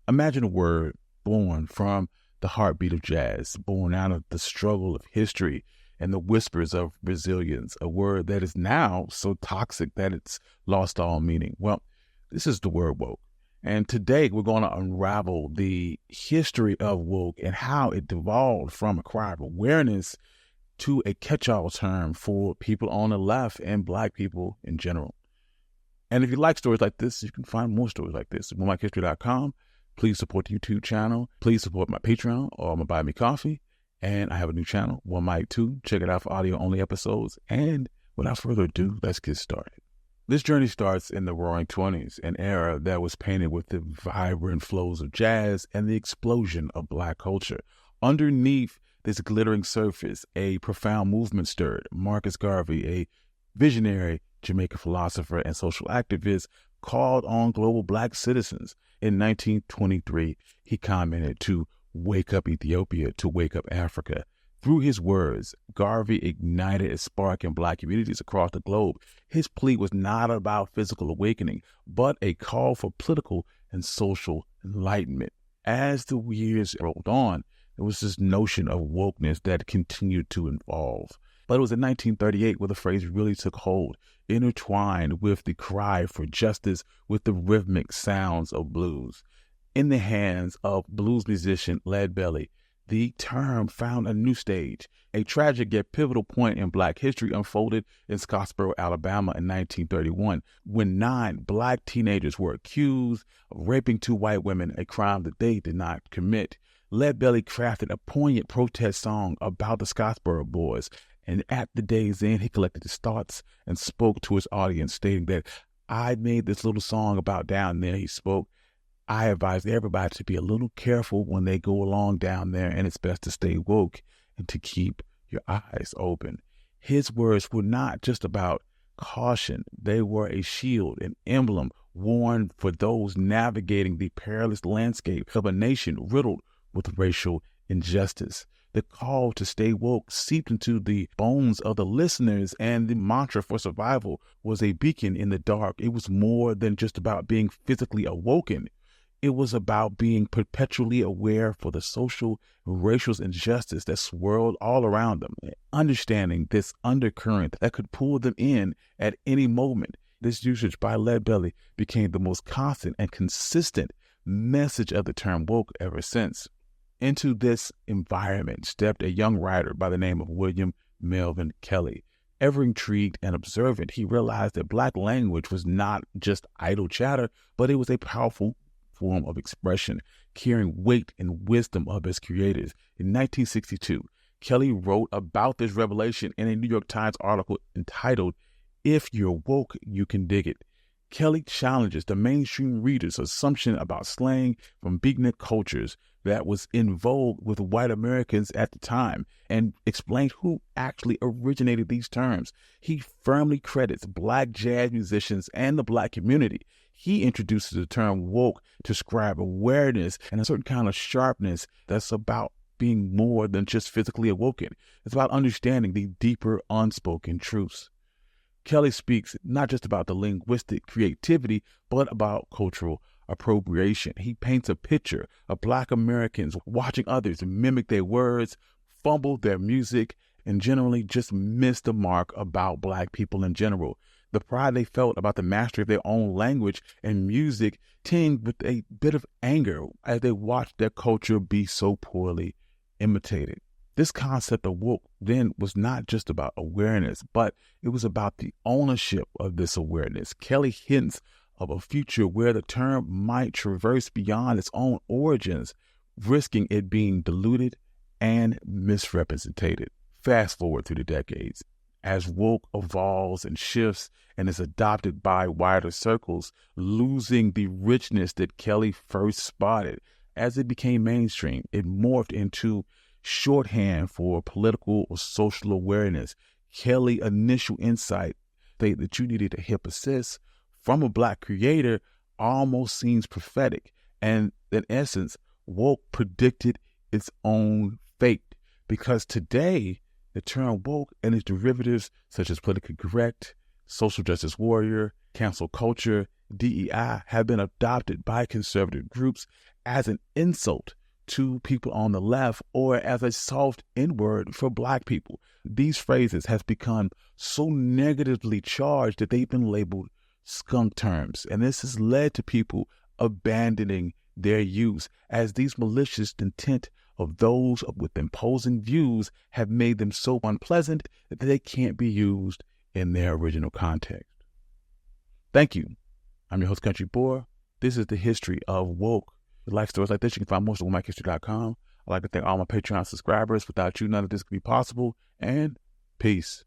Imagine a word born from the heartbeat of jazz, born out of the struggle of history and the whispers of resilience, a word that is now so toxic that it's lost all meaning. Well, this is the word woke. And today we're going to unravel the history of woke and how it devolved from a cry of awareness to a catch-all term for people on the left and Black people in general. And if you like stories like this, you can find more stories like this at moonmikehistory.com. Please support the YouTube channel. Please support my Patreon or my Buy Me Coffee. And I have a new channel, One Mic 2. Check it out for audio-only episodes. And without further ado, let's get started. This journey starts in the Roaring '20s, an era that was painted with the vibrant flows of jazz and the explosion of Black culture. Underneath this glittering surface, a profound movement stirred. Marcus Garvey, a visionary Jamaican philosopher and social activist, called on global Black citizens. In 1923, he commented to wake up Ethiopia, to wake up Africa. Through his words, Garvey ignited a spark in Black communities across the globe. His plea was not about physical awakening, but a call for political and social enlightenment. As the years rolled on, there was this notion of wokeness that continued to evolve. But it was in 1938 where the phrase really took hold, intertwined with the cry for justice with the rhythmic sounds of blues. In the hands of blues musician Lead Belly, the term found a new stage. A tragic yet pivotal point in Black history unfolded in Scottsboro, Alabama in 1931, when 9 Black teenagers were accused of raping 2 white women, a crime that they did not commit. Lead Belly crafted a poignant protest song about the Scottsboro boys, and at the day's end, he collected his thoughts and spoke to his audience, stating that, "I made this little song about down there," he spoke. "I advise everybody to be a little careful when they go along down there, and it's best to stay woke and to keep your eyes open." His words were not just about caution. They were a shield, an emblem worn for those navigating the perilous landscape of a nation riddled with racial injustice. The call to stay woke seeped into the bones of the listeners, and the mantra for survival was a beacon in the dark. It was more than just about being physically awoken. It was about being perpetually aware for the social and racial injustice that swirled all around them, understanding this undercurrent that could pull them in at any moment. This usage by Lead Belly became the most constant and consistent message of the term woke ever since. Into this environment stepped a young writer by the name of William Melvin Kelly. Ever intrigued and observant, he realized that Black language was not just idle chatter, but it was a powerful form of expression, carrying weight and wisdom of its creators. In 1962, Kelly wrote about this revelation in a New York Times article entitled, "If You're Woke, You Can Dig It." Kelly challenges the mainstream reader's assumption about slang from beatnik cultures that was in vogue with white Americans at the time, and explained who actually originated these terms. He firmly credits Black jazz musicians and the Black community. He introduces the term woke to describe awareness and a certain kind of sharpness that's about being more than just physically awoken. It's about understanding the deeper unspoken truths. Kelly speaks not just about the linguistic creativity, but about cultural appropriation. He paints a picture of Black Americans watching others mimic their words, fumble their music, and generally just miss the mark about Black people in general. The pride they felt about the mastery of their own language and music tinged with a bit of anger as they watched their culture be so poorly imitated. This concept of woke then was not just about awareness, but it was about the ownership of this awareness. Kelly hints of a future where the term might traverse beyond its own origins, risking it being diluted and misrepresented. Fast forward through the decades. As woke evolves and shifts and is adopted by wider circles, losing the richness that Kelly first spotted. As it became mainstream, it morphed into shorthand for political or social awareness. Kelly's initial insight that you needed a hip assist from a Black creator almost seems prophetic. And in essence, woke predicted its own fate, because today the term woke and its derivatives such as politically correct, social justice warrior, cancel culture, DEI have been adopted by conservative groups as an insult to people on the left or as a soft N-word for Black people. These phrases have become so negatively charged that they've been labeled skunk terms. And this has led to people abandoning their use, as these malicious intent of those with imposing views have made them so unpleasant that they can't be used in their original context. Thank you. I'm your host, Country Boy. This is the history of woke. With life stories like this, you can find most at WoMacHistory.com. I'd like to thank all my Patreon subscribers. Without you, none of this could be possible. And peace.